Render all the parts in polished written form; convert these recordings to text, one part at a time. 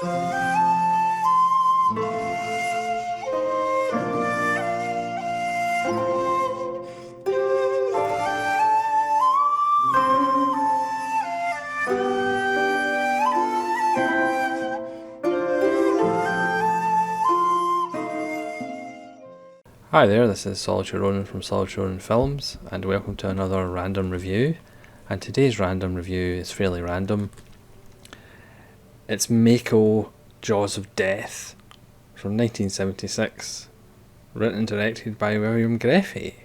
Hi there, this is Solitary Ronin from Solitary Ronin Films, and welcome to another random review. And today's random review is fairly random. It's Mako, Jaws of Death from 1976, written and directed by William Grefe.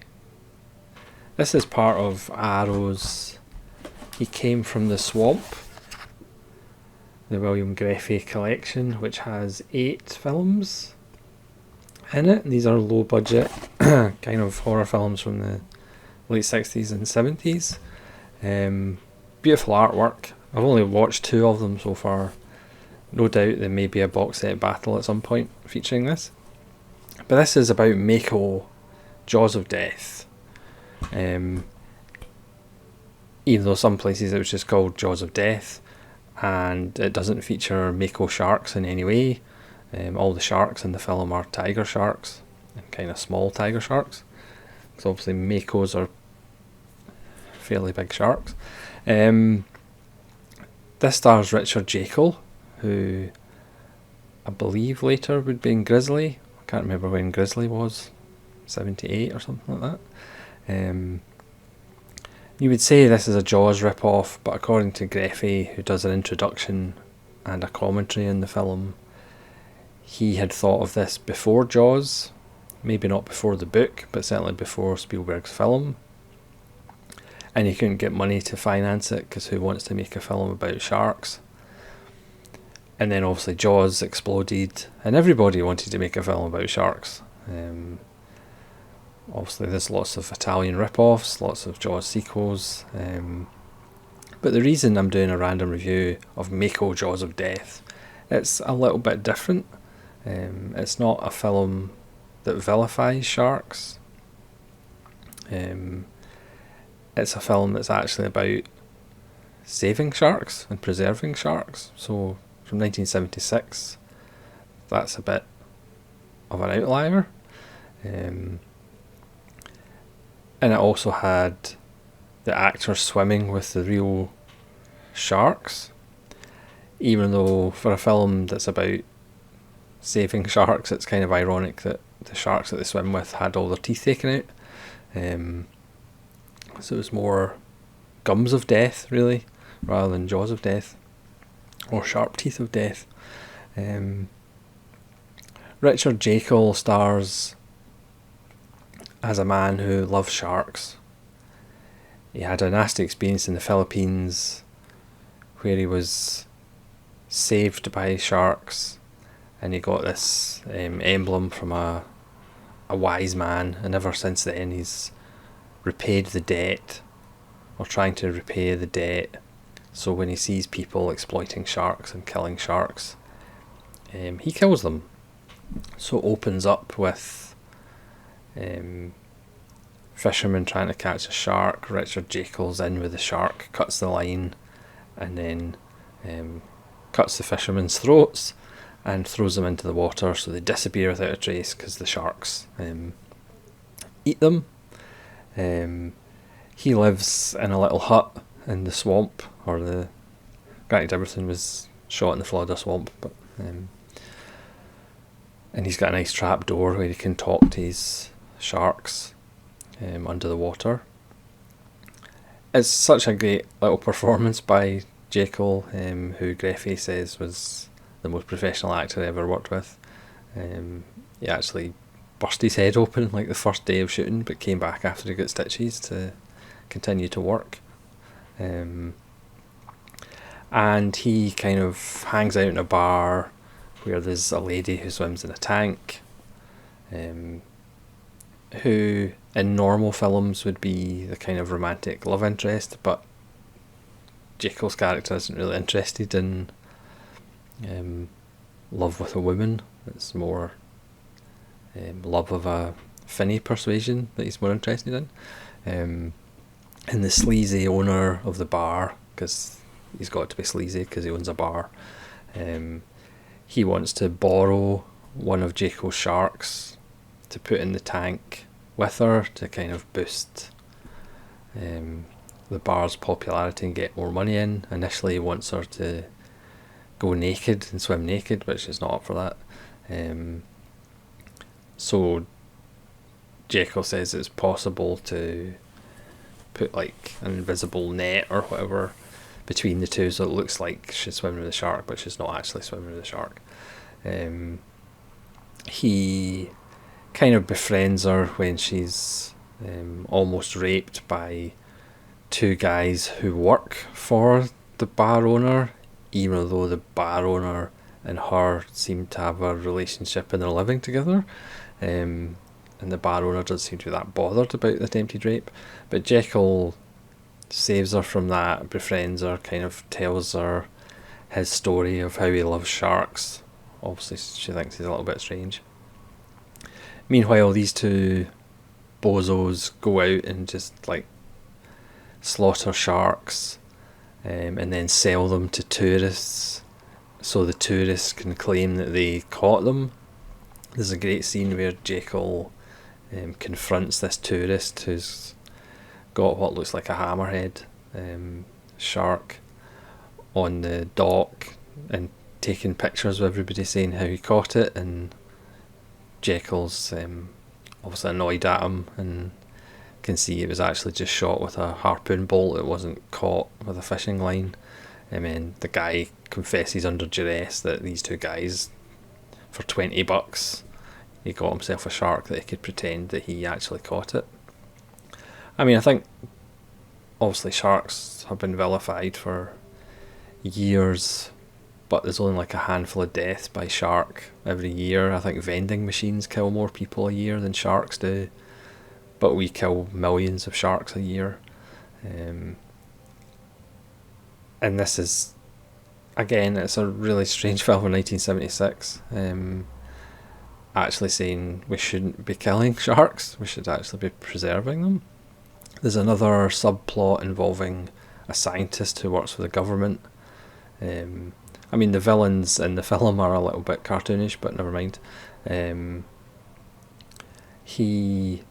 This is part of Arrow's He Came from the Swamp, the William Grefe collection, which has 8 films in it. These are low budget kind of horror films from the late 60s and 70s. Beautiful artwork. I've only watched 2 of them so far. No doubt there may be a box set battle at some point featuring this. But this is about Mako, Jaws of Death. Even though some places it was just called Jaws of Death, and it doesn't feature Mako sharks in any way. All the sharks in the film are tiger sharks, and kind of small tiger sharks, because obviously Makos are fairly big sharks. This stars Ricahrd Jaeckel, who I believe later would be in Grizzly. I can't remember when Grizzly was, 78 or something like that. You would say this is a Jaws rip-off, but according to Grefe, who does an introduction and a commentary in the film, he had thought of this before Jaws, maybe not before the book, but certainly before Spielberg's film. And he couldn't get money to finance it, because who wants to make a film about sharks? And then obviously Jaws exploded, and everybody wanted to make a film about sharks. Obviously there's lots of Italian rip-offs, lots of Jaws sequels. But the reason I'm doing a random review of Mako, Jaws of Death, it's a little bit different. It's not a film that vilifies sharks. It's a film that's actually about saving sharks and preserving sharks. So from 1976, that's a bit of an outlier. And it also had the actors swimming with the real sharks, even though for a film that's about saving sharks, it's kind of ironic that the sharks that they swim with had all their teeth taken out. So it was more gums of death, really, rather than jaws of death, or sharp teeth of death. Ricahrd Jaeckel stars as a man who loves sharks. He had a nasty experience in the Philippines where he was saved by sharks, and he got this emblem from a wise man, and ever since then he's repaid the debt, or trying to repay the debt. So when he sees people exploiting sharks and killing sharks, he kills them. So it opens up with fishermen trying to catch a shark. Ricahrd Jaeckel's in with the shark, cuts the line, and then cuts the fishermen's throats and throws them into the water, so they disappear without a trace because the sharks eat them. He lives in a little hut in the swamp, or granted everything was shot in the Florida swamp, but and he's got a nice trap door where he can talk to his sharks under the water. It's such a great little performance by Jaeckel, who Grefe says was the most professional actor I ever worked with. He actually burst his head open like the first day of shooting, but came back after he got stitches to continue to work. And he kind of hangs out in a bar where there's a lady who swims in a tank, who in normal films would be the kind of romantic love interest, but Jaeckel's character isn't really interested in love with a woman. It's more love of a finny persuasion that he's more interested in. And the sleazy owner of the bar, because he's got to be sleazy because he owns a bar, he wants to borrow one of Jaeckel's sharks to put in the tank with her to kind of boost the bar's popularity and get more money in. Initially he wants her to go naked and swim naked, but she's not up for that. So Jaeckel says it's possible to put like an invisible net or whatever between the two, so it looks like she's swimming with the shark, but she's not actually swimming with the shark. He kind of befriends her when she's almost raped by two guys who work for the bar owner, even though the bar owner and her seem to have a relationship and they're living together. And the bar owner doesn't seem to be that bothered about the attempted rape. But Jaeckel saves her from that, befriends her, kind of tells her his story of how he loves sharks. Obviously she thinks he's a little bit strange. Meanwhile, these two bozos go out and just like slaughter sharks and then sell them to tourists so the tourists can claim that they caught them. There's a great scene where Jaeckel confronts this tourist who's got what looks like a hammerhead shark on the dock and taking pictures of everybody saying how he caught it, and Jaeckel's obviously annoyed at him and can see it was actually just shot with a harpoon bolt, it wasn't caught with a fishing line. And then the guy confesses under duress that these two guys, for $20, he got himself a shark that he could pretend that he actually caught it. I mean, I think obviously sharks have been vilified for years, but there's only like a handful of deaths by shark every year. I think vending machines kill more people a year than sharks do, but we kill millions of sharks a year. And this is, again, it's a really strange film from 1976. Actually saying we shouldn't be killing sharks, we should actually be preserving them. There's another subplot involving a scientist who works for the government. I mean, the villains in the film are a little bit cartoonish, but never mind. He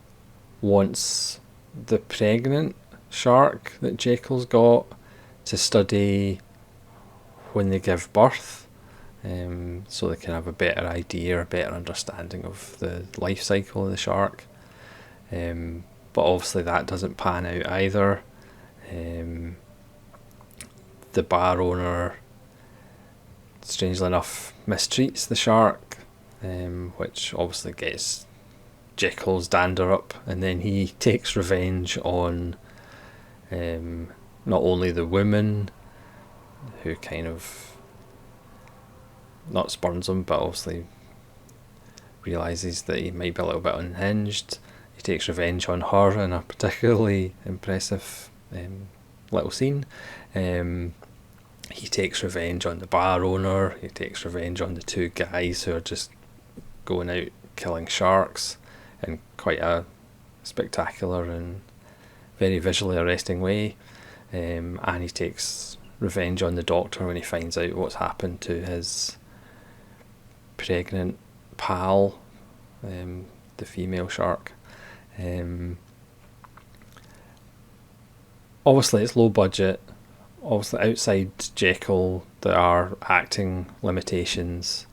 wants the pregnant shark that Jaeckel's got to study when they give birth, so they can have a better idea, a better understanding of the life cycle of the shark. But obviously that doesn't pan out either. The bar owner, strangely enough, mistreats the shark, which obviously gets Jaeckel's dander up, and then he takes revenge on not only the woman who kind of not spurns him, but obviously realises that he might be a little bit unhinged. He takes revenge on her in a particularly impressive little scene. He takes revenge on the bar owner. He takes revenge on the two guys who are just going out killing sharks in quite a spectacular and very visually arresting way. And he takes revenge on the doctor when he finds out what's happened to his pregnant pal, the female shark. Obviously it's low budget. Obviously outside Jaeckel there are acting limitations.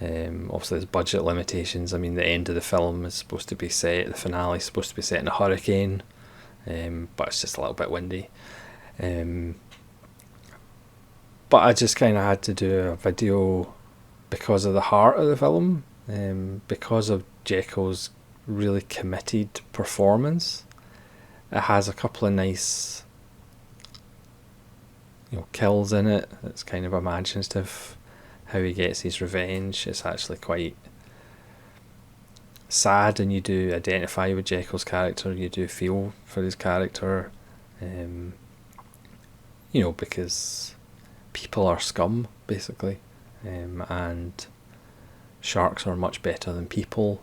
Obviously there's budget limitations. I mean, the end of the film is supposed to be set, the finale is supposed to be set in a hurricane, but it's just a little bit windy. But I just kind of had to do a video because of the heart of the film, because of Jaeckel's really committed performance. It has a couple of nice kills in it. It's kind of imaginative how he gets his revenge. It's actually quite sad, and you do identify with Jaeckel's character, you do feel for his character, because people are scum basically, and sharks are much better than people.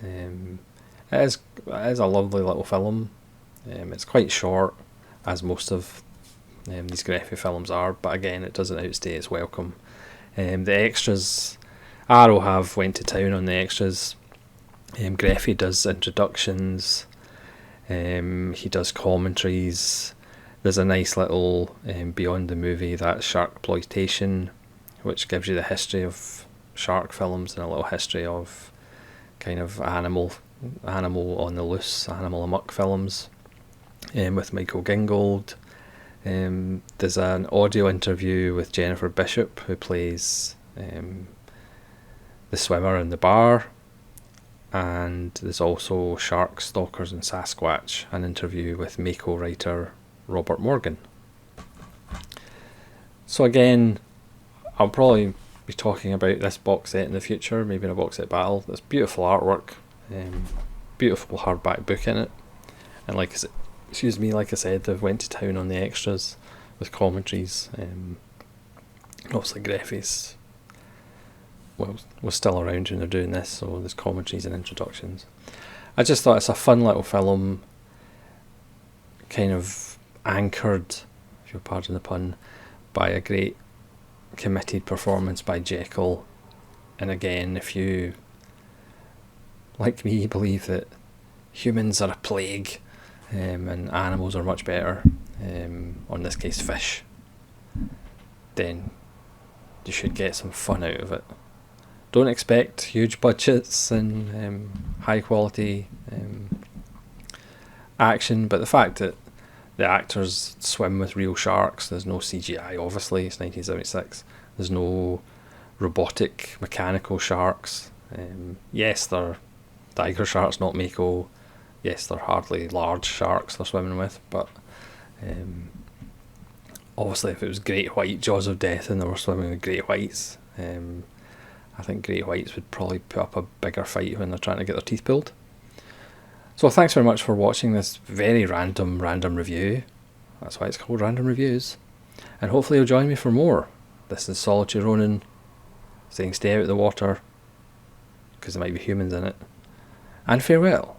It is a lovely little film. It's quite short, as most of these Grefe films are, but again, it doesn't outstay its welcome. The extras, Arrow have went to town on the extras. Grefe does introductions. He does commentaries. There's a nice little beyond the movie, that Sharkploitation, which gives you the history of shark films and a little history of kind of animal on the loose, animal amok films, with Michael Gingold. There's an audio interview with Jennifer Bishop, who plays the swimmer in the bar, and there's also Shark Stalkers and Sasquatch, an interview with Mako writer Robert Morgan. So again, I'll probably be talking about this box set in the future, maybe in a box set battle. There's beautiful artwork, beautiful hardback book in it, and like I said, they've went to town on the extras with commentaries. Obviously Greffy's was still around when they're doing this, so there's commentaries and introductions. I just thought it's a fun little film, kind of anchored, if you'll pardon the pun, by a great committed performance by Jaeckel. And again, if you, like me, believe that humans are a plague, and animals are much better, or in this case fish, then you should get some fun out of it. Don't expect huge budgets and high quality action, but the fact that the actors swim with real sharks, there's no CGI, obviously, it's 1976, there's no robotic mechanical sharks. Yes, they're tiger sharks, not Mako. Yes, they're hardly large sharks they're swimming with, but obviously if it was great white Jaws of Death and they were swimming with great whites, I think great whites would probably put up a bigger fight when they're trying to get their teeth pulled. So thanks very much for watching this very random review. That's why it's called Random Reviews. And hopefully you'll join me for more. This is Solitary Ronin saying stay out of the water, because there might be humans in it. And farewell.